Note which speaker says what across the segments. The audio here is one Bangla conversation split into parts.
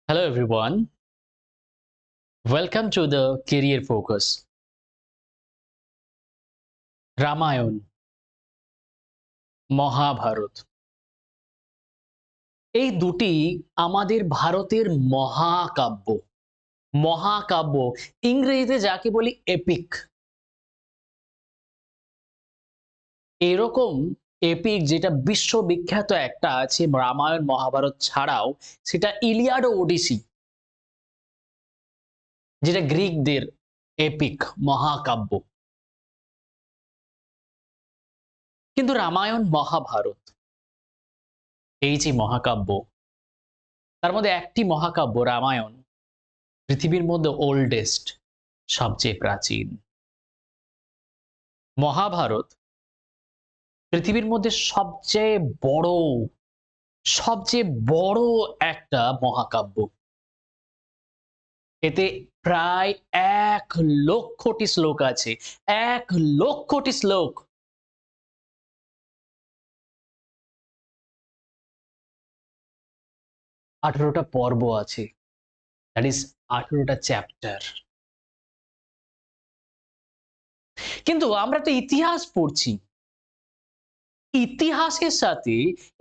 Speaker 1: Hello everyone, welcome to the Career Focus. Ramayana, Mahabharata এই দুটি আমাদের ভারতের মহাকাব্য। মহাকাব্য ইংরেজিতে যাকে বলি এপিক। এরকম এপিক যেটা বিশ্ববিখ্যাত একটা আছে রামায়ণ মহাভারত ছাড়াও, সেটা ইলিয়াড ও ওডিসি, যেটা গ্রিকদের এপিক মহাকাব্য। কিন্তু রামায়ণ মহাভারত এই যে মহাকাব্য, তার মধ্যে একটি মহাকাব্য রামায়ণ পৃথিবীর মধ্যে ওল্ডেস্ট, সবচেয়ে প্রাচীন। মহাভারত পৃথিবীর মধ্যে সবচেয়ে বড় একটা মহাকাব্য। এতে প্রায় 1,00,000টি শ্লোক আছে। 1,00,000টি শ্লোক। 18টা পর্ব আছে, দ্যাট ইজ 18টা চ্যাপ্টার। কিন্তু আমরা তো ইতিহাস পড়ছি, ইতিহাসের সাথে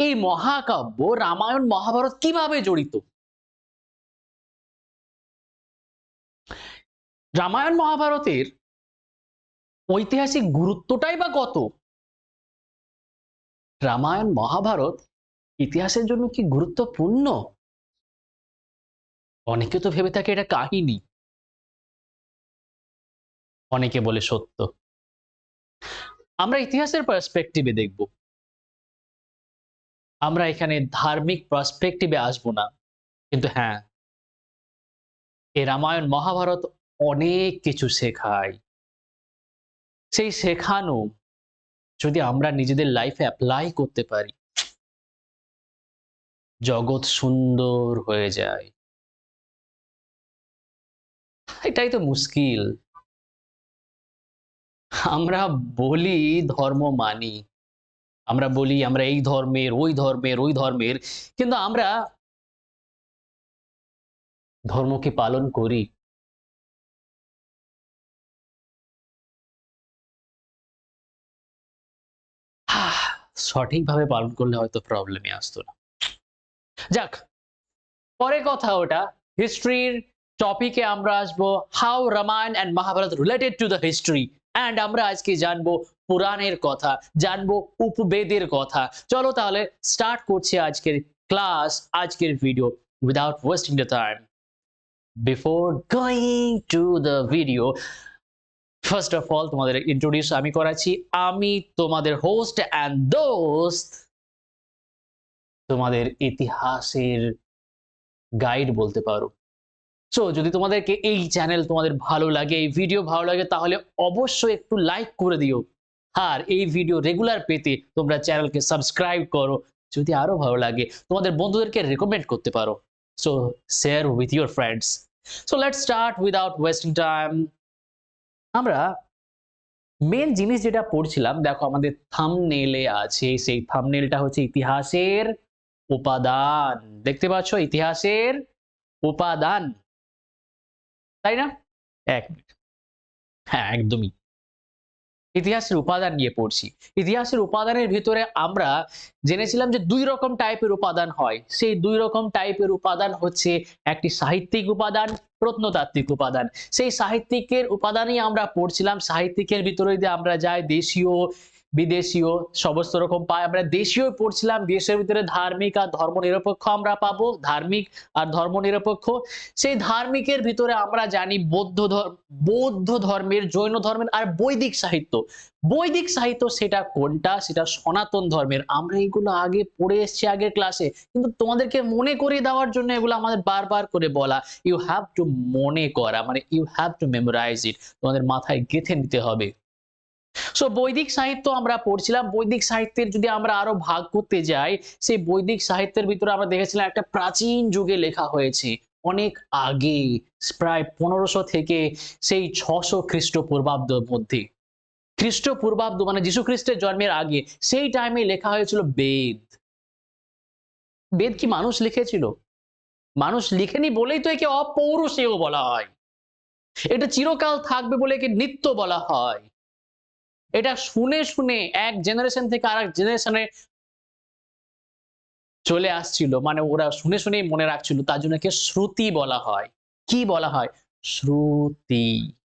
Speaker 1: এই মহাকাব্য রামায়ণ মহাভারত কিভাবে জড়িত? রামায়ণ মহাভারতের ঐতিহাসিক গুরুত্বটাই বা কত? রামায়ণ মহাভারত ইতিহাসের জন্য কি গুরুত্বপূর্ণ? অনেকে তো ভেবে থাকে এটা কাহিনী, অনেকে বলে সত্য। আমরা ইতিহাসের পার্সপেক্টিভে দেখব, আমরা এখানে ধার্মিক পার্সপেক্টিভে আসবো না। কিন্তু হ্যাঁ, এই রামায়ণ মহাভারত অনেক কিছু শেখায়। সেই শেখানো যদি আমরা নিজেদের লাইফে অ্যাপ্লাই করতে পারি, জগৎ সুন্দর হয়ে যায়। এটাই তো মুশকিল। আমরা বলি ধর্ম মানি, আমরা বলি আমরা এই ধর্মের, ওই ধর্মের, ওই ধর্মের, কিন্তু আমরা ধর্ম কি পালন করি? সঠিকভাবে পালন করলে হয়তো প্রবলেমই আসতো না। যাক, পরে কথা ওটা। হিস্ট্রির টপিকে আমরা আসবো, how Ramayana and Mahabharata related to the history. And আমরা আজকে জানবো পুরাণের কথা, জানবো উপবেদের কথা। চলো তাহলে স্টার্ট করছি আজকের ক্লাস, আজকের video, without wasting the time. Before going to the video, first of all তোমাদের ইন্ট্রোডিউস আমি করাচ্ছি। আমি তোমাদের হোস্ট এন্ড দোস্ত, তোমাদের ইতিহাসের গাইড বলতে পারো। সো যদি তোমাদেরকে এই চ্যানেল তোমাদের ভালো লাগে, এই ভিডিও ভালো লাগে, তাহলে অবশ্যই একটু লাইক করে দিও। আর এই ভিডিও রেগুলার পেতে তোমরা চ্যানেলকে সাবস্ক্রাইব করো। যদি আরো ভালো লাগে তোমাদের বন্ধুদেরকে রেকমেন্ড করতে পারো। So share with your friends. So let's start without wasting time. আমরা মেন জিনিস যেটা পড়ছিলাম, দেখো আমাদের থাম্বনেইলে আছে, সেই থাম্বনেইলটা হচ্ছে ইতিহাসের উপাদান। দেখতে পাচ্ছ, ইতিহাসের উপাদান, তাই না? এক মিনিট, হ্যাঁ একদমই ইতিহাসের উপাদান নিয়ে পড়ছি। ইতিহাসের উপাদানের ভিতরে আমরা জেনেছিলাম যে দুই রকম টাইপের উপাদান হয়। সেই দুই রকম টাইপের উপাদান হচ্ছে একটি সাহিত্যিক উপাদান, প্রত্নতাত্ত্বিক উপাদান। সেই সাহিত্যিকের উপাদানই আমরা পড়ছিলাম। সাহিত্যিকের ভিতরে যদি আমরা যাই, দেশীয় বিদেশীয় সমস্ত রকম পাই। আমরা দেশীয় পড়ছিলাম, দেশের ভিতরে ধার্মিক আর ধর্মনিরপেক্ষ আমরা পাবো, ধার্মিক আর ধর্মনিরপেক্ষ। সেই ধার্মিকের ভিতরে আমরা জানি বৌদ্ধ ধর্মের, জৈন ধর্মের আর বৈদিক সাহিত্য। বৈদিক সাহিত্য সেটা কোনটা? সেটা সনাতন ধর্মের। আমরা এগুলো আগে পড়ে এসেছি আগের ক্লাসে, কিন্তু তোমাদেরকে মনে করিয়ে দেওয়ার জন্য এগুলো আমাদের বারবার করে বলা। ইউ হ্যাভ টু মনে করা, মানে ইউ হ্যাভ টু মেমোরাইজ ইট, তোমাদের মাথায় গেঁথে নিতে হবে। সো বৈদিক সাহিত্য আমরা পড়ছিলাম। বৈদিক সাহিত্যের যদি আমরা আরো ভাগ করতে যাই, সেই বৈদিক সাহিত্যের ভিতরে আমরা দেখেছিলাম একটা প্রাচীন যুগে লেখা হয়েছে, অনেক আগে, প্রায় 1500 থেকে সেই 600 খ্রিস্টপূর্বাব্দের মধ্যে। খ্রিস্টপূর্বাব্দ মানে যীশু খ্রিস্টের জন্মের আগে, সেই টাইমে লেখা হয়েছিল বেদ। বেদ কি মানুষ লিখেছিল? মানুষ লিখেনি বলেই তো একে অপৌরুষেয় বলা হয়। এটা চিরকাল থাকবে বলে একে নিত্য বলা হয়। এটা শুনে শুনে এক জেনারেশন থেকে আরেক জেনারেশনে চলে আসছিল, মানে ওরা শুনে শুনেই মনে রাখছিল, তার জন্য একে শ্রুতি বলা হয়। কি বলা হয়? শ্রুতি।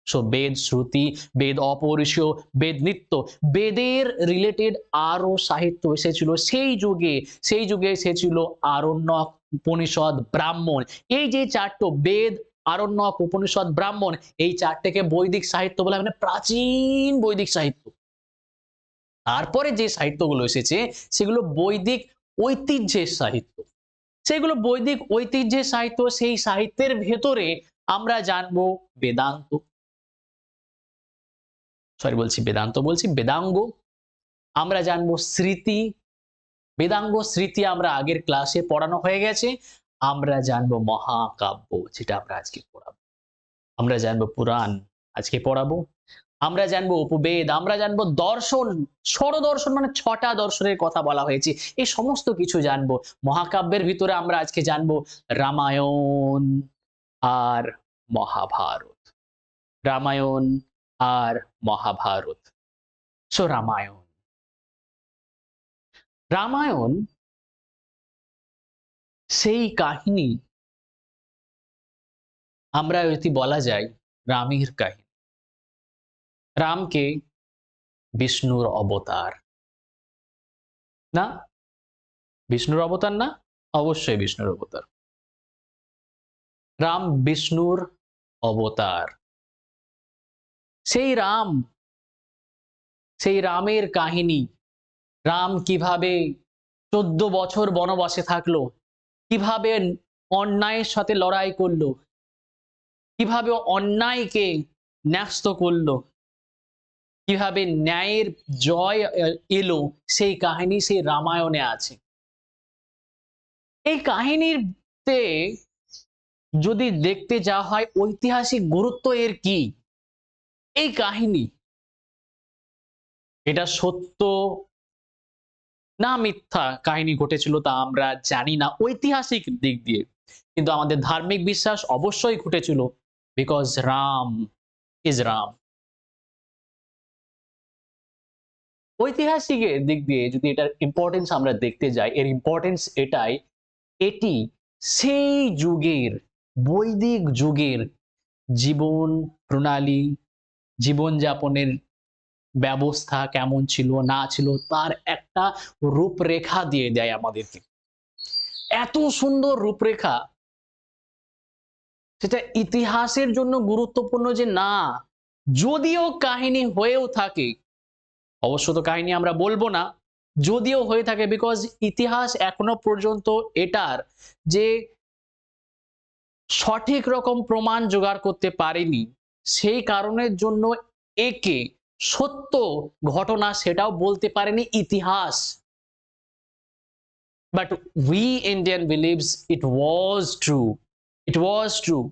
Speaker 1: সো বেদ শ্রুতি, বেদ অপৌরুষীয়, বেদ নিত্য। বেদের রিলেটেড আরো সাহিত্য এসেছিল সেই যুগে। সেই যুগে এসেছিল আরণ্যক, উপনিষদ, ব্রাহ্মণ। এই যে চারটো বেদ, আরণ্যক, উপনিষদ, ব্রাহ্মণ, এই চারটেকে বৈদিক সাহিত্য বলা হয়, মানে প্রাচীন বৈদিক সাহিত্য। তারপরে যে সাহিত্যগুলো এসেছে সেগুলো বৈদিক ঐতিহ্যের সাহিত্য। সেগুলো বৈদিক ঐতিহ্যের সাহিত্য। সেই সাহিত্যের ভেতরে আমরা জানবো বেদান্ত, বলছি বেদাঙ্গ। আমরা জানবো স্মৃতি, বেদাঙ্গ স্মৃতি আমরা আগের ক্লাসে পড়ানো হয়ে গেছে। আমরা জানবো মহাকাব্য, যেটা আমরা আজকে পড়াবো। আমরা জানবো পুরাণ, আজকে পড়াবো। আমরা জানবো উপবেদ, আমরা জানবো দর্শন, ষড়দর্শন, মানে 6টা দর্শনের কথা বলা হয়েছে। এই সমস্ত কিছু জানবো। মহাকাব্যের ভিতরে আমরা আজকে জানবো রামায়ণ আর মহাভারত। রামায়ণ আর মহাভারত। সো রামায়ণ, রামায়ণ সেই কাহিনী, আমরা যদি বলা যায় রামের কাহিনী। রামকে বিষ্ণুর অবতার না? বিষ্ণুর অবতার না? অবশ্যই বিষ্ণুর অবতার। রাম বিষ্ণুর অবতার। সেই রাম, সেই রামের কাহিনী। রাম কিভাবে 14 বছর বনবাসে থাকলো, কিভাবে অন্যায়ের সাথে লড়াই করলো, কিভাবে অন্যায়কে ন্যস্ত করলো, কিভাবে ন্যায়ের জয় এলো, সেই কাহিনী সেই রামায়ণে আছে। এই কাহিনীতে যদি দেখতে যাওয়া হয় ঐতিহাসিক গুরুত্ব এর কি, এই কাহিনী এটা সত্য না মিথ্যা কাহিনী ঘটেছিল তা আমরা জানি না ঐতিহাসিক দিক দিয়ে, কিন্তু আমাদের ধার্মিক বিশ্বাস অবশ্যই ঘটেছিল, বিকজ রাম ইজ রাম। ঐতিহাসিক দিক দিয়ে যদি এটার ইম্পর্টেন্স আমরা দেখতে যাই, এর ইম্পর্টেন্স এটাই, এটি সেই যুগের, বৈদিক যুগের জীবন প্রণালী, জীবনযাপনের ব্যবস্থা কেমন ছিল না ছিল তার একটা রূপরেখা দিয়ে দেয় আমাদেরকে। এত সুন্দর রূপরেখা, সেটা ইতিহাসের জন্য গুরুত্বপূর্ণ যে না, যদিও কাহিনী হয়েও থাকে, অবশ্য তো কাহিনী আমরা বলবো না, যদিও হয়ে থাকে, বিকজ ইতিহাস এখনো পর্যন্ত এটার যে সঠিক রকম প্রমাণ জোগাড় করতে পারেনি, সেই কারণের জন্য একে সত্য ঘটনা সেটাও বলতে পারেনি ইতিহাস। But we Indian believes it was true. It was true.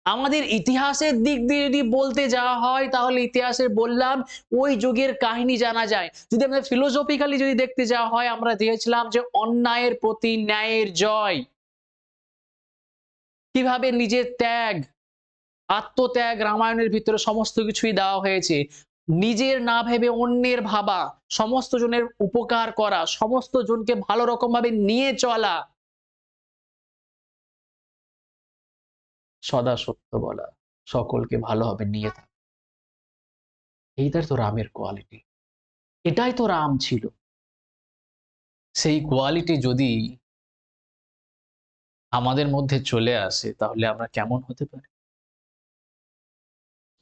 Speaker 1: আমাদের ইতিহাসের দিক দিয়ে যদি বলতে যাওয়া হয় তাহলে ইতিহাসের বললাম ওই যুগের কাহিনী জানা যায়। যদি আমরা ফিলোসফিক্যালি যদি দেখতে যাওয়া হয়, আমরা দেখেছিলাম যে অন্যায়ের প্রতি ন্যায়ের জয়, কিভাবে নিজের ত্যাগ, আত্মত্যাগ, রামায়ণের ভিতরে সমস্ত কিছুই দেওয়া হয়েছে। নিজের না ভেবে অন্যের ভাবা, সমস্ত জনের উপকার করা, সমস্ত জনকে ভালো রকম ভাবে নিয়ে চলা, সদা সত্য বলা, সকলকে ভালোভাবে নিয়ে থাকা, এইটাই তো রামের কোয়ালিটি, এটাই তো রাম ছিল। সেই কোয়ালিটি যদি আমাদের মধ্যে চলে আসে তাহলে আমরা কেমন হতে পারি?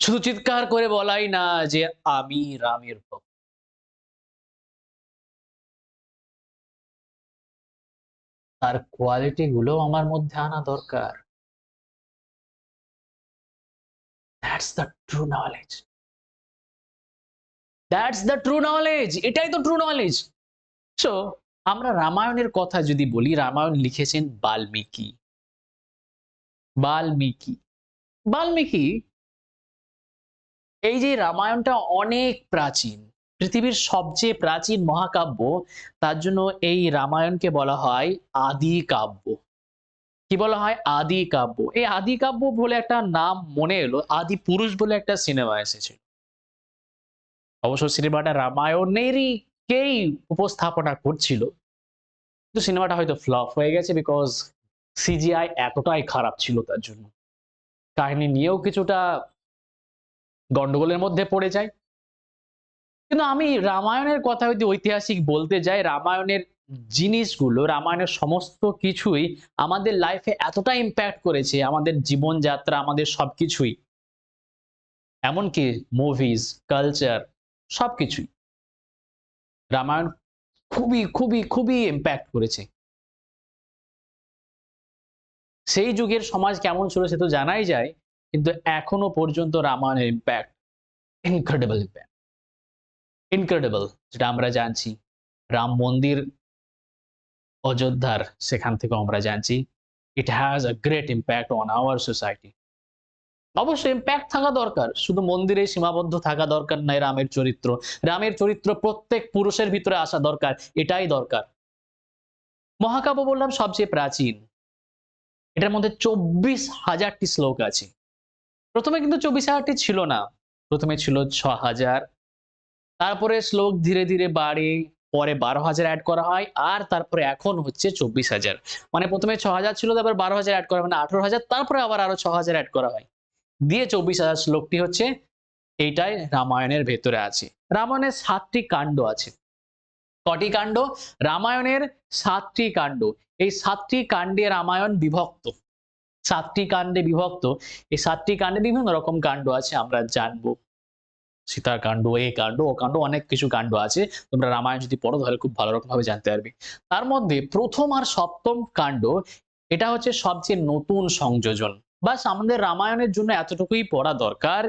Speaker 1: শুধু চিৎকার করে বলাই না যে আমি রামের ভক্ত, তার কোয়ালিটি গুলো আমার মধ্যে আনা দরকার। That's the true knowledge, that's the true knowledge, এটাই তো ট্রু নলেজ। সো আমরা রামায়ণের কথা যদি বলি, রামায়ণ লিখেছেন বাল্মীকি। বাল্মীকি, বাল্মীকি, এই যে রামায়ণটা অনেক প্রাচীন, পৃথিবীর সবচেয়ে প্রাচীন মহাকাব্য, তার জন্য এই রামায়ণকে বলা হয় আদি কাব্য। কি বলা হয় আদি কাব্য। এই আদি কাব্য বলে একটা নাম মনে এলো, আদি পুরুষ বলে একটা সিনেমা এসেছিল। অবশ্য সিনেমাটা রামায়ণেরই কেই উপস্থাপনা করছিল, কিন্তু সিনেমাটা হয়তো ফ্লপ হয়ে গেছে বিকজ সিজিআই এতটাই খারাপ ছিল তার জন্য। কাহিনী নিয়েও কিছুটা গন্ডগোলের মধ্যে পড়ে যায়। কিন্তু আমি রামায়ণের কথা যদি ঐতিহাসিক বলতে যাই, রামায়ণের জিনিসগুলো, রামায়ণের সমস্ত কিছুই আমাদের লাইফে এতটা ইমপ্যাক্ট করেছে, আমাদের জীবনযাত্রা, আমাদের সবকিছুই। এমনকি মুভিজ, কালচার সবকিছুই। রামায়ণ খুবই ইমপ্যাক্ট করেছে। সেই যুগের সমাজ কেমন ছিল সে তো জানাই যায়, কিন্তু এখনো পর্যন্ত রামায়ণের ইমপ্যাক্ট ইনক্রেডিবল ইমপ্যাক্ট। ইনক্রেডিবল যেটা আমরা জানছি। রাম মন্দির অযোধ্যার সেখান থেকে আমরা জানছি it has a great impact on our society. অবশ্যই ইম্প্যাক্ট থাকা দরকার, শুধু মন্দিরে সীমাবদ্ধ থাকা দরকার নাই। রামের চরিত্র, রামের চরিত্র প্রত্যেক পুরুষের ভিতরে আসা দরকার, এটাই দরকার। মহাকাব্য বললাম সবচেয়ে প্রাচীন, এটার মধ্যে 24,000টি শ্লোক আছে। প্রথমে কিন্তু 24,000টি ছিল না, প্রথমে ছিল 6,000, তারপরে শ্লোক ধীরে ধীরে বাড়ে, পরে 12,000 অ্যাড করা হয়, আর তারপরে এখন হচ্ছে 24,000। মানে প্রথমে 6,000 ছিল, তারপর 12,000 অ্যাড করা হয়, মানে 18,000, তারপরে আবার আরো 6,000 অ্যাড করা হয়, দিয়ে 24,000 শ্লোকটি হচ্ছে এইটাই রামায়ণের ভেতরে আছে। রামায়ণের 7টি কাণ্ড আছে। কটি কাণ্ড? রামায়ণের 7টি কাণ্ড। এই 7টি কাণ্ডে রামায়ণ বিভক্ত। 7টি কাণ্ডে বিভক্ত। এই 7টি কাণ্ডে বিভিন্ন রকম কাণ্ড আছে, আমরা জানবো। সীতার কাণ্ড, এ কাণ্ড, ও কাণ্ড, অনেক কিছু কাণ্ড আছে। তোমরা রামায়ণ যদি পড়ো তাহলে খুব ভালো রকম ভাবে জানতে পারবে। তার মধ্যে ১ম আর ৭ম কাণ্ড, এটা হচ্ছে সবচেয়ে নতুন সংযোজন। বাস আমাদের রামায়ণের জন্য এতটুকুই পড়া দরকার,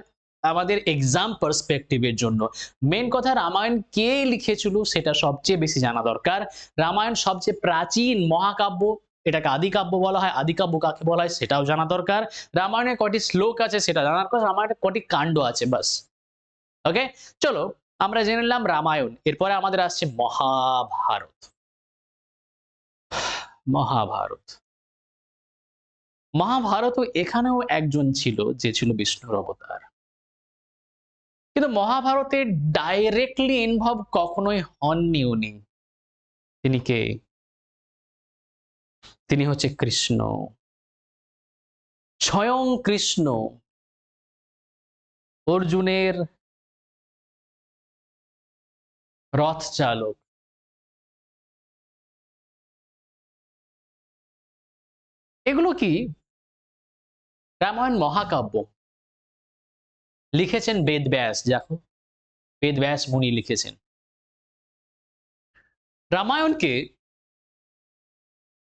Speaker 1: আমাদের এক্সাম পার্সপেক্টিভ এর জন্য। মেইন কথা রামায়ণ কে লিখেছিল সেটা সবচেয়ে বেশি জানা দরকার। রামায়ণ সবচেয়ে প্রাচীন মহাকাব্য, এটাকে আদি কাব্য বলা হয়। আদি কাব্য কাকে বলা হয় সেটাও জানা দরকার। রামায়ণে কয়টি শ্লোক আছে সেটা জানার দরকার। রামায়ণে কয়টি কাণ্ড আছে বাস। ওকে, চলো আমরা জেনে নিলাম রামায়ণ। এরপরে আমাদের আসছে মহাভারত। মহাভারত, মহাভারতও এখানেও একজন ছিল যে ছিল বিষ্ণুর অবতার। কিন্তু মহাভারতে ডাইরেক্টলি ইনভলভ কখনোই হননি উনি। তিনি কে? তিনি হচ্ছে কৃষ্ণ। স্বয়ং কৃষ্ণ অর্জুনের রথ চালক। এগুলো কি? রামায়ণ মহাকাব্য, লিখেছেন বেদব্যাস। দেখো, বেদব্যাস মুনি লিখেছেন। রামায়ণকে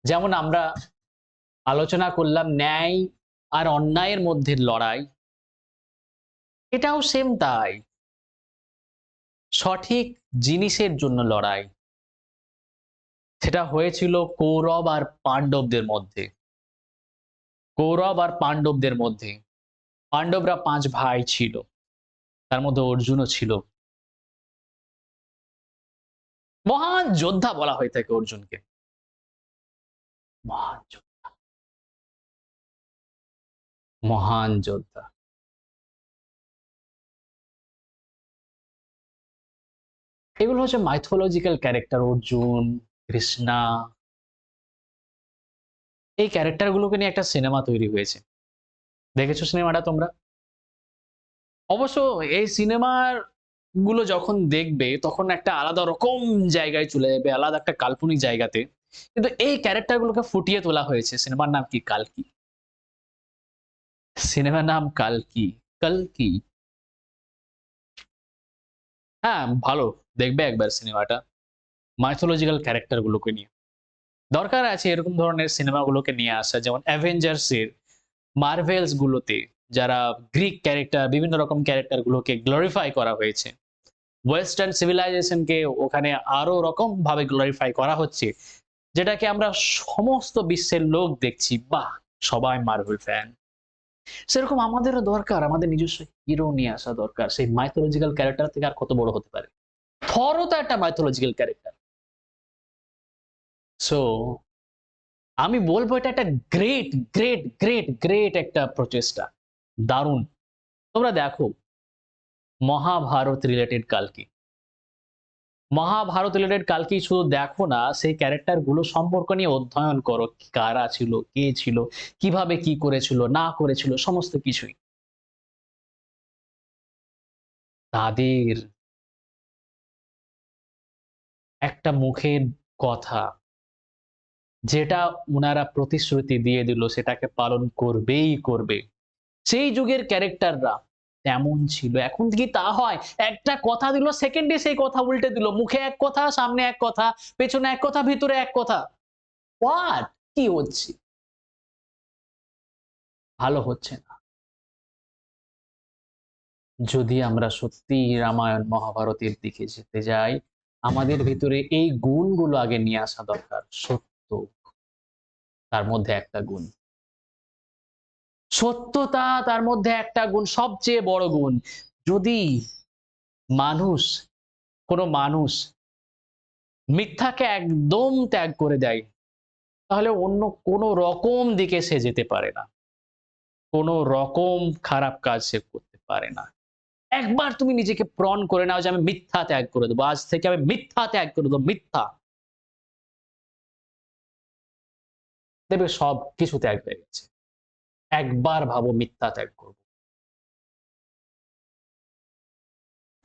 Speaker 1: যেমন আমরা আলোচনা করলাম ন্যায় আর অন্যায়ের মধ্যে লড়াই, এটাও সেম তাই। সঠিক জিনিসের জন্য লড়াই। সেটা হয়েছিল কৌরব আর পাণ্ডবদের মধ্যে। কৌরব আর পাণ্ডবদের মধ্যে। পাণ্ডবরা 5 ভাই ছিল, তার মধ্যে অর্জুনও ছিল। মহান যোদ্ধা বলা হয়ে থাকে অর্জুনকে। মহান যোদ্ধা, মহান যোদ্ধা। এগুলো হচ্ছে মাইথোলজিক্যাল ক্যারেক্টার। অর্জুন, কৃষ্ণা, এই ক্যারেক্টার গুলোকে নিয়ে একটা সিনেমা তৈরি হয়েছে। দেখেছো সিনেমাটা তোমরা? অবশ্য এই সিনেমার গুলো যখন দেখবে তখন একটা আলাদা রকম জায়গায় চলে যাবে, আলাদা একটা কাল্পনিক জায়গাতে। কিন্তু এই ক্যারেক্টার গুলোকে ফুটিয়ে তোলা হয়েছে। সিনেমার নাম কি? কালকি। সিনেমার নাম কালকি। কালকি। হ্যাঁ, ভালো, দেখবে একবার সিনেমাটা। মাইথোলজিক্যাল ক্যারেক্টার গুলোকে নিয়ে দরকার আছে এরকম ধরনের সিনেমাগুলোকে নিয়ে আসা। যেমন অ্যাভেঞ্জার্স এর, মার্ভেলস গুলোতে যারা গ্রিক ক্যারেক্টার, বিভিন্ন রকম ক্যারেক্টার গুলোকে গ্লোরিফাই করা হয়েছে। ওয়েস্টার্ন সিভিলাইজেশনকে ওখানে আরো রকম ভাবে গ্লোরিফাই করা হচ্ছে, যেটাকে আমরা সমস্ত বিশ্বের লোক দেখছি। বাহ, সবাই মার্ভেল ফ্যান। সেরকম আমাদেরও দরকার, আমাদের নিজস্ব হিরো নিয়ে আসা দরকার। সেই মাইথোলজিক্যাল ক্যারেক্টার থেকে আর কত বড় হতে পারে? থরও তো একটা মাইথোলজিক্যাল ক্যারেক্টার। সো আমি বলবো এটা একটা গ্রেট গ্রেট গ্রেট গ্রেট একটা প্রচেষ্টা, দারুণ। তোমরা দেখো মহাভারত রিলেটেড কালকি, মহাভারত রিলেটেড কালকি শুধু দেখো না, সেই ক্যারেক্টার গুলো সম্পর্ক নিয়ে অধ্যয়ন করো, কারা ছিল, কে ছিল, কিভাবে কি করেছিল না করেছিল, সমস্ত কিছুই। তাদের একটা মুখের কথা, যেটা উনারা প্রতিশ্রুতি দিয়ে দিল সেটাকে পালন করবেই করবে, সেই যুগের ক্যারেক্টাররা তেমন ছিল। এখন কি তা হয়? একটা কথা দিল, সেকেন্ডে সেই কথা উল্টে দিল। মুখে এক কথা, সামনে এক কথা, পেছনে এক কথা, ভিতরে এক কথা। হোয়াট? কি হচ্ছে? ভালো হচ্ছে না। যদি আমরা সত্যি রামায়ণ মহাভারতের দিকে যেতে যাই, আমাদের ভিতরে এই গুণগুলো আগে নিয়ে আসা দরকার। সত্য, তার মধ্যে একটা গুণ। সত্যতা তার মধ্যে একটা গুণ, সবচেয়ে বড় গুণ। যদি মানুষ, কোন মানুষ মিথ্যাকে একদম ত্যাগ করে দেয়, তাহলে অন্য কোন রকম দিকে সে যেতে পারে না। কোন রকম খারাপ কাজ সে করতে পারে না। একবার তুমি নিজেকে প্রণ করে নাও যে আমি মিথ্যা ত্যাগ করে দেবো। আজ থেকে আমি মিথ্যা ত্যাগ করে দেবো, মিথ্যা। দেখবে সব কিছু ত্যাগ হয়ে গেছে। একবার ভাবো মিথ্যা ত্যাগ করব।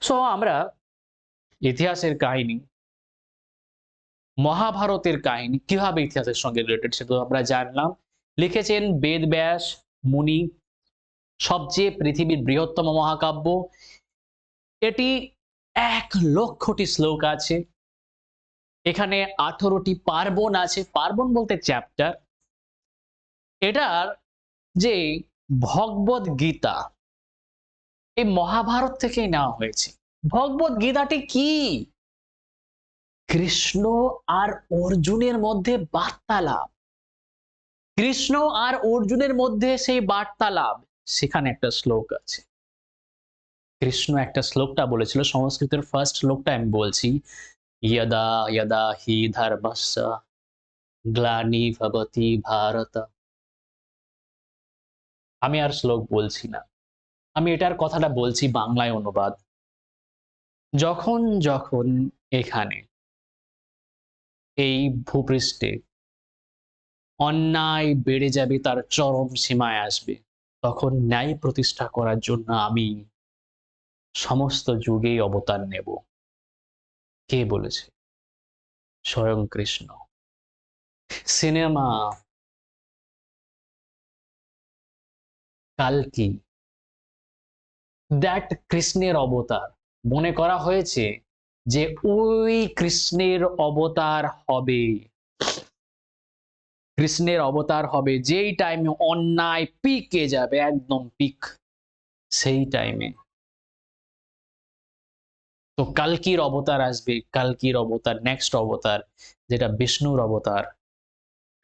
Speaker 1: সো আমরা ইতিহাসের কাহিনী, মহাভারতের কাহিনী কিভাবে ইতিহাসের সঙ্গে রিলেটেড সেটা আমরা জানলাম। লিখেছেন বেদব্যাস মুনি, সবচেয়ে পৃথিবীর বৃহত্তম মহাকাব্য। এটি 1,00,000টি শ্লোক আছে। এখানে 18টি পার্বণ আছে। পার্বণ বলতে চ্যাপ্টার। এটার যে ভগবদ গীতা, এই মহাভারত থেকেই নেওয়া হয়েছে। ভগবদ গীতাটি কি? কৃষ্ণ আর অর্জুনের মধ্যে বার্তালাপ। কৃষ্ণ আর অর্জুনের মধ্যে সেই বার্তালাপ, সেখানে একটা শ্লোক আছে। কৃষ্ণ একটা শ্লোকটা বলেছিল, সংস্কৃতের ফার্স্ট শ্লোকটা আমি বলছি। यदा यदा हि धर्मस्य গ্লানির্ভবতি ভারত। আমি আর শ্লোক বলছি না, আমি এটার কথাটা বলছি বাংলায় অনুবাদ। যখন যখন এখানে এই ভূপৃষ্ঠে অন্যায় বেড়ে যাবে, তার চরম সীমায় আসবে, তখন ন্যায় প্রতিষ্ঠা করার জন্য আমি সমস্ত যুগেই অবতার নেব। কে বলেছে? স্বয়ং কৃষ্ণ। সিনেমা কালকি, দ্যাট কৃষ্ণের অবতার। মনে করা হয়েছে যে ওই কৃষ্ণের অবতার হবে। কৃষ্ণের অবতার হবে যেই টাইমে অন্যায় পিকে যাবে, একদম পিক, সেই টাইমে। তো কালকির অবতার আসবে, কালকির অবতার, নেক্সট অবতার, যেটা বিষ্ণুর অবতার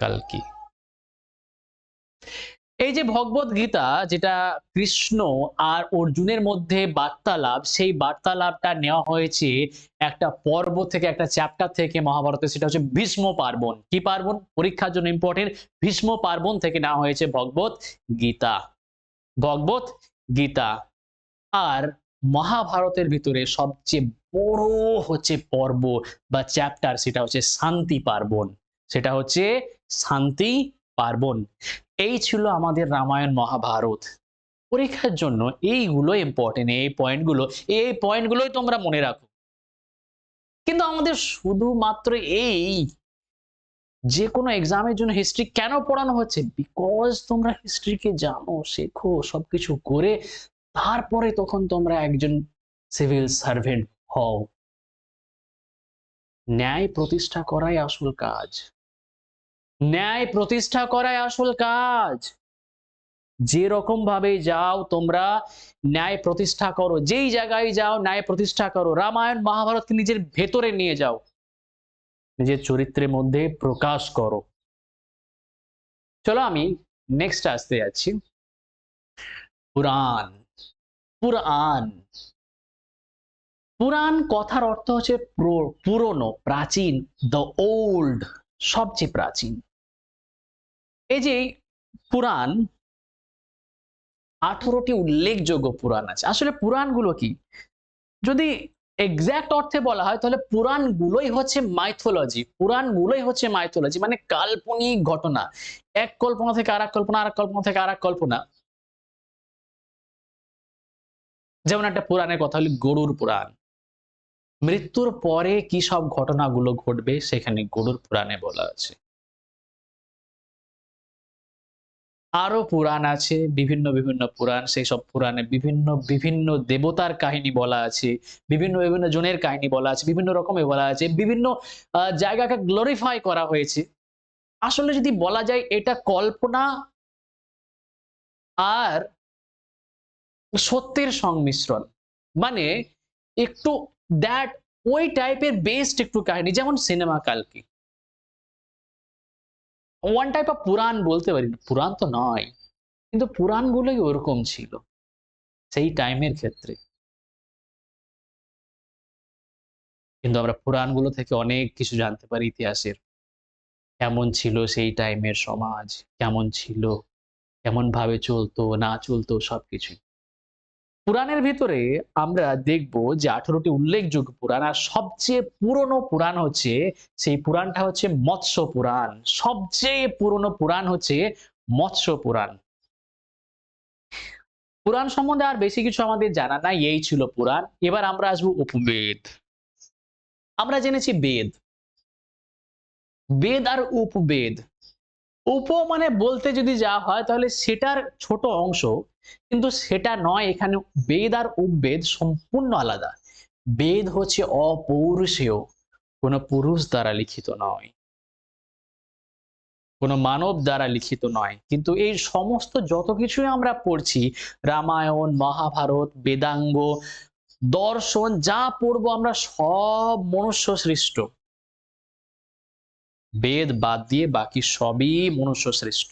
Speaker 1: কালকি। এই যে ভগবদ গীতা, যেটা কৃষ্ণ আর অর্জুনের মধ্যে বার্তালাপ, সেই বার্তালাপটা নেওয়া হয়েছে একটা পর্ব থেকে, একটা চ্যাপ্টার থেকে মহাভারতে। সেটা হচ্ছে ভীষ্ম পার্বণ। কি পার্বণ? পরীক্ষার জন্য ইম্পর্টেন্ট। ভীষ্ম পার্বণ থেকে নেওয়া হয়েছে ভগবদ গীতা। ভগবদ গীতা। আর মহাভারতের ভিতরে সবচেয়ে বড় হচ্ছে পর্ব বা চ্যাপ্টার, সেটা হচ্ছে শান্তি পার্বণ। সেটা হচ্ছে শান্তি পার্বণ। এই ছিল আমাদের রামায়ণ মহাভারত। পরীক্ষার জন্য এইগুলো ইম্পর্টেন্ট। এই পয়েন্টগুলোই তোমরা মনে রাখো। কিন্তু আমাদের শুধুমাত্র এই যে কোনো এক্সামের জন্য হিস্ট্রি কেন পড়ানো হচ্ছে? বিকজ তোমরা হিস্ট্রিকে জানো, শেখো, সবকিছু করে তারপরে তখন তোমরা একজন সিভিল সার্ভেন্ট হও। ন্যায় প্রতিষ্ঠা করাই আসল কাজ। ন্যায় প্রতিষ্ঠা করাই আসল কাজ। যে রকম ভাবে যাও তোমরা, ন্যায় প্রতিষ্ঠা করো। যেই জায়গায় যাও ন্যায় প্রতিষ্ঠা করো। রামায়ণ মহাভারতকে নিজের ভেতরে নিয়ে যাও, নিজের চরিত্রের মধ্যে প্রকাশ করো। চলো আমি নেক্সট আসতে যাচ্ছি। পুরাণ। পুরাণ, পুরাণ কথার অর্থ হচ্ছে পুরনো, প্রাচীন, দ্য ওল্ড, সবচেয়ে প্রাচীন। এই যে পুরাণ, 18টি উল্লেখযোগ্য পুরাণ আছে। আসলে পুরাণগুলো কি, যদি এক্সাক্ট অর্থে বলা হয় তাহলে পুরাণগুলোই হচ্ছে মাইথোলজি। পুরাণগুলোই হচ্ছে মাইথোলজি, মানে কাল্পনিক ঘটনা। এক কল্পনা থেকে আরেক কল্পনা, আরেক কল্পনা থেকে আরেক কল্পনা। যেমন একটা পুরাণের কথা হলো গরুড় পুরাণ। মৃত্যুর পরে কি সব ঘটনাগুলো ঘটবে সেখানে গরুড় পুরাণে বলা আছে। আরো পুরাণ আছে, বিভিন্ন পুরাণ। সেইসব পুরাণে বিভিন্ন দেবতার কাহিনী বলা আছে, বিভিন্ন জনের কাহিনী বলা আছে, বিভিন্ন রকমের বলা আছে, বিভিন্ন জায়গাকে গ্লোরিফাই করা হয়েছে। আসলে যদি বলা যায় এটা কল্পনা আর সত্যের সংমিশ্রণ। মানে একটু দ্যাট ওই টাইপের বেস্ট একটু কাহিনী, যেমন সিনেমা কালকি। ওয়ান টাইপ অফ পুরাণ বলতে পারি না, পুরাণ তো নয়, কিন্তু পুরাণগুলোই ওরকম ছিল সেই টাইমের ক্ষেত্রে। কিন্তু আমরা পুরাণগুলো থেকে অনেক কিছু জানতে পারি ইতিহাসের। কেমন ছিল সেই টাইমের সমাজ, কেমন ছিল, কেমন ভাবে চলতো না চলতো সবকিছুই। পুরাণের ভিতরে আমরা দেখব যে 18টি উল্লেখযোগ্য পুরাণ, আর সবচেয়ে পুরনো পুরাণ হচ্ছে, সেই পুরাণটা হচ্ছে মৎস্য পুরাণ। সবচেয়ে পুরনো পুরাণ হচ্ছে মৎস্য পুরাণ। পুরাণ সম্বন্ধে আর বেশি কিছু আমাদের জানা নাই, এই ছিল পুরাণ। এবার আমরা আসবো উপবেদ। আমরা জেনেছি বেদ, বেদ আর উপবেদ। উপ মানে বলতে যদি যাওয়া হয় তাহলে সেটার ছোট অংশ, কিন্তু সেটা নয়। এখানে বেদ আর উপবেদ সম্পূর্ণ আলাদা। বেদ হচ্ছে অপৌরুষেয়, কোন পুরুষ দ্বারা লিখিত নয়, কোন মানব দ্বারা লিখিত নয়। কিন্তু এই সমস্ত যত কিছুই আমরা পড়ছি, রামায়ণ, মহাভারত, বেদাঙ্গ, দর্শন যা পড়বো আমরা সব মনুষ্য সৃষ্ট। বেদ বাদ দিয়ে বাকি সবই মনুষ্য সৃষ্ট।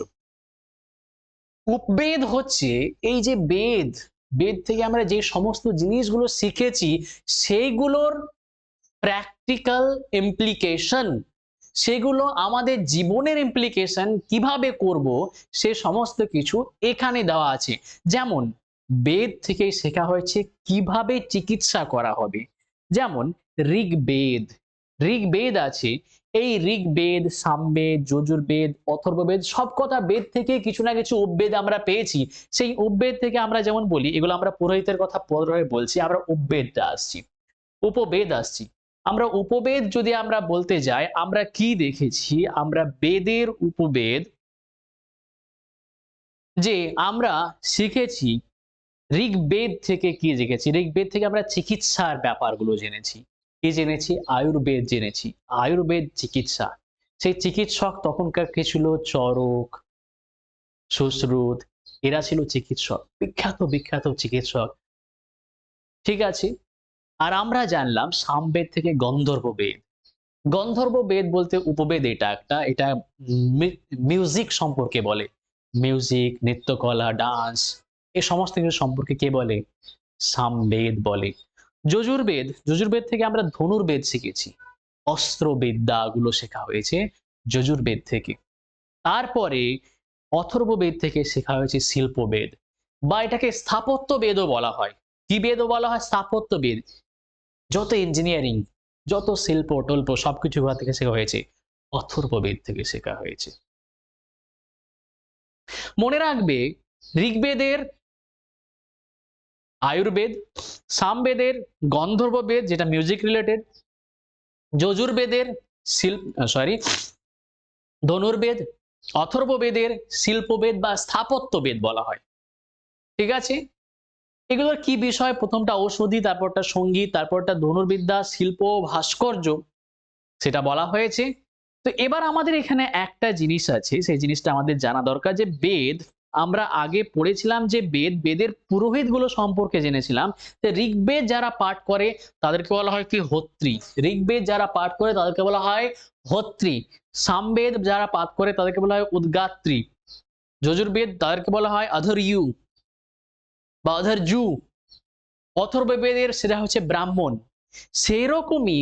Speaker 1: উপবেদ হচ্ছে এই যে বেদ, বেদ থেকে আমরা যে সমস্ত জিনিসগুলো শিখেছি সেইগুলোর প্র্যাকটিক্যাল ইমপ্লিকেশন, সেগুলো আমাদের জীবনের ইমপ্লিকেশন কিভাবে করব সে সমস্ত কিছু এখানে দেওয়া আছে। যেমন বেদ থেকে শেখা হয়েছে কিভাবে চিকিৎসা করা হবে। যেমন ঋগ্বেদ, ঋগ্বেদ আছে, এই ঋগ্বেদ, সামবেদ, যজুর্বেদ, অথর্ববেদ সব কটা বেদ থেকে কিছু না কিছু উপবেদ আমরা পেয়েছি। সেই উপবেদ থেকে আমরা যেমন বলি, এগুলো আমরা পুরোহিতের কথা পরে বলছি, আমরা উপবেদটা আসছি, উপবেদ আসছি। আমরা উপবেদ যদি আমরা বলতে যাই, আমরা কি দেখেছি, আমরা বেদের উপবেদ যে আমরা শিখেছি। ঋগ্বেদ থেকে কি শিখেছি, ঋগ্বেদ থেকে আমরা চিকিৎসার ব্যাপারগুলো জেনেছি। কি জেনেছি? আয়ুর্বেদ জেনেছি, আয়ুর্বেদ চিকিৎসা। সেই চিকিৎসক তখনকার কে ছিল? চরক, সুশ্রুত, এরা ছিল চিকিৎসক, বিখ্যাত বিখ্যাত চিকিৎসক। ঠিক আছে। আর আমরা জানলাম সামবেদ থেকে গন্ধর্ব বেদ। গন্ধর্ব বেদ বলতে উপবেদ এটা একটা, এটা মিউজিক সম্পর্কে বলে। মিউজিক, নৃত্যকলা, ডান্স, এই সমস্ত কিছু সম্পর্কে কে বলে? সামবেদ বলে। যজুর্বেদ, যজুর্বেদ থেকে আমরা ধনুর্বেদ শিখেছি, অস্ত্রবিদ্যাগুলো শেখা হয়েছে যজুর্বেদ থেকে। তারপরে অথর্ববেদ থেকে শেখা হয়েছে শিল্পবেদ, বা এটাকে স্থাপত্য বেদও বলা হয়। কি বেদও বলা হয়? স্থাপত্য বেদ। যত ইঞ্জিনিয়ারিং, যত শিল্প টল্প সবকিছু ওখান থেকে শেখা হয়েছে অথর্ববেদ থেকে শেখা হয়েছে। মনে রাখবে, ঋগ্বেদের আয়ুর্বেদ, সামবেদের গন্ধর্ববেদ যেটা মিউজিক রিলেটেড, যজুর্বেদের ধনুর্বেদ, অথর্ববেদের শিল্পবেদ বা স্থাপত্যবেদ বলা হয়। ঠিক আছে। এগুলোর কি বিষয়? প্রথমটা ঔষধি, তারপরটা সঙ্গীত, তারপরটা ধনুর্বিদ্যা, শিল্প, ভাস্কর্য, সেটা বলা হয়েছে। তো এবার আমাদের এখানে একটা জিনিস আছে, সেই জিনিসটা আমাদের জানা দরকার যে বেদ, আমরা আগে পড়েছিলাম যে বেদ, বেদের পুরোহিত গুলো সম্পর্কে জেনেছিলাম। যে ঋগ্বেদ যারা পাঠ করে তাদেরকে বলা হয় কি? হোত্রী। ঋগ্বেদ যারা পাঠ করে তাদেরকে বলা হয় হোত্রী। সামবেদ যারা পাঠ করে তাদেরকে বলা হয় উদ্গাত্রী। যজুর্বেদ তাদেরকে বলা হয় অধর্যু বা অধর্যু। অথর্ববেদের সেটা হচ্ছে ব্রাহ্মণ। সেরকমই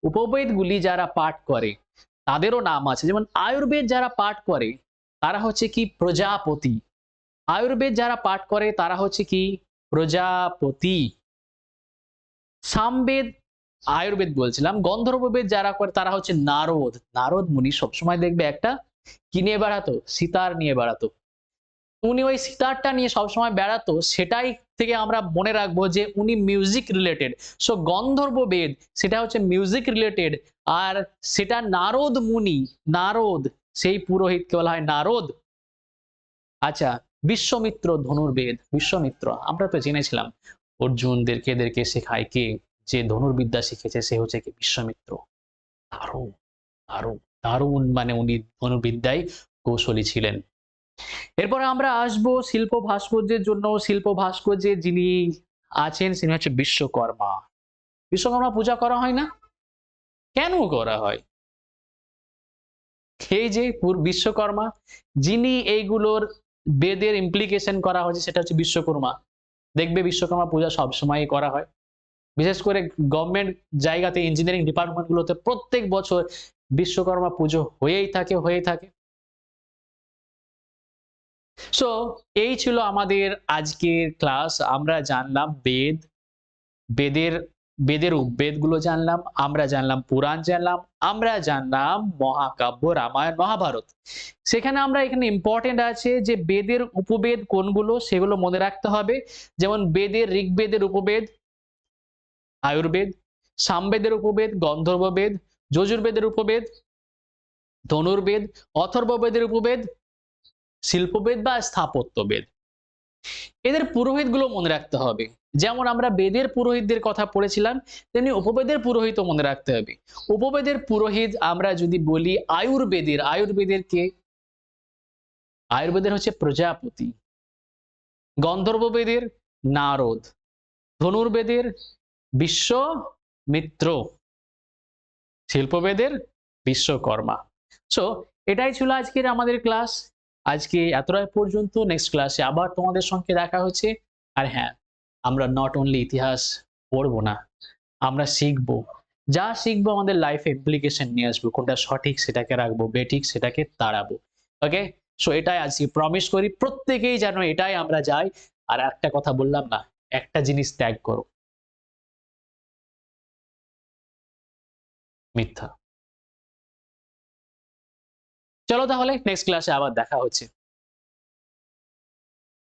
Speaker 1: উপবেদগুলি যারা পাঠ করে তাদেরও নাম আছে। যেমন আয়ুর্বেদ যারা পাঠ করে তারা হচ্ছে কি প্রজাপতি। আয়ুর্বেদ যারা পাঠ করে তারা হচ্ছে কি প্রজাপতি। সামবেদ আয়ুর্বেদ বলছিলাম, গন্ধর্ববেদ যারা করে তারা হচ্ছে নারদ। নারদ মুনি সবসময় দেখবে একটা কি নিয়ে বেড়াতো, সিতার নিয়ে বেড়াতো। উনি ওই সিতারটা নিয়ে সবসময় বেড়াতো, সেটাই থেকে আমরা মনে রাখবো যে উনি মিউজিক রিলেটেড। সো গন্ধর্ব বেদ সেটা হচ্ছে মিউজিক রিলেটেড, আর সেটা নারদ মুনি, নারদ সেই পুরোহিতকে বলা হয় নারদ। আচ্ছা, বিশ্বমিত্র ধনুর্বেদ। বিশ্বমিত্র আমরা তো জেনেছিলাম অর্জুনদেরকে এদেরকে শেখায় কে, যে ধনুর্বিদ্যা শিখেছে সে হচ্ছে কি বিশ্বমিত্র। দারুণ, দারুণ, দারুণ, মানে উনি ধনুর্বিদ্যায় কৌশলী ছিলেন। এরপরে আমরা আসবো শিল্প ভাস্কর্যের জন্য। শিল্প ভাস্কর্যে যিনি আছেন তিনি হচ্ছে বিশ্বকর্মা। বিশ্বকর্মা পূজা করা হয় না? কেন করা হয়? এই যে বিশ্বকর্মা, যিনি এইগুলোর বেদের ইমপ্লিকেশন করা হয়েছে সেটা হচ্ছে বিশ্বকর্মা। দেখবে বিশ্বকর্মা পূজা সবসময়ই করা হয়। বিশেষ করে গভর্নমেন্ট জায়গাতে, ইঞ্জিনিয়ারিং ডিপার্টমেন্ট গুলোতে প্রত্যেক বছর বিশ্বকর্মা পুজো হয়েই থাকে, হয়েই থাকে। সো এই ছিল আমাদের আজকের ক্লাস। আমরা জানলাম বেদ, বেদের বেদের উপবেদগুলো জানলাম, আমরা জানলাম পুরাণ জানলাম, আমরা জানলাম মহাকাব্য রামায়ণ মহাভারত। সেখানে আমরা এখানে ইম্পর্টেন্ট আছে যে বেদের উপবেদ কোনগুলো সেগুলো মনে রাখতে হবে। যেমন বেদের ঋগ্বেদের উপবেদ আয়ুর্বেদ, সামবেদের উপবেদ গন্ধর্ববেদ, যজুর্বেদের উপবেদ ধনুর্বেদ, অথর্ববেদের উপবেদ শিল্পবেদ বা স্থাপত্যবেদ। এদের পুরোহিতগুলো মনে রাখতে হবে। যেমন আমরা বেদের পুরোহিতদের কথা পড়েছিলাম, তেমনি উপবেদের পুরোহিতও মনে রাখতে হবে। উপবেদের পুরোহিত আমরা যদি বলি আয়ুর্বেদের, আয়ুর্বেদের কে? আয়ুর্বেদের হচ্ছে প্রজাপতি। গন্ধর্ববেদের নারদ, ধনুর্বেদের বিশ্বমিত্র, শিল্পবেদের বিশ্বকর্মা। সো এটাই ছিল আজকের আমাদের ক্লাস। আজকে এতটাই পর্যন্ত। নেক্সট ক্লাসে আবার তোমাদের সঙ্গে দেখা হচ্ছে। আর হ্যাঁ, আমরা নট অনলি ইতিহাস পড়বো না, আমরা শিখবো। যা শিখবো আমাদের লাইফে ইমপ্লিকেশন নিয়ে আসবো। কোনটা সঠিক সেটাকে রাখবো, বেঠিক সেটাকে তাড়াবো। ওকে, সো এটাই আজকে প্রমিস করি প্রত্যেকেই যেন এটাই আমরা যাই। আর একটা কথা বললাম না, একটা জিনিস ত্যাগ করো, মিথ্যা। চলো তাহলে নেক্সট ক্লাসে আবার দেখা হচ্ছে।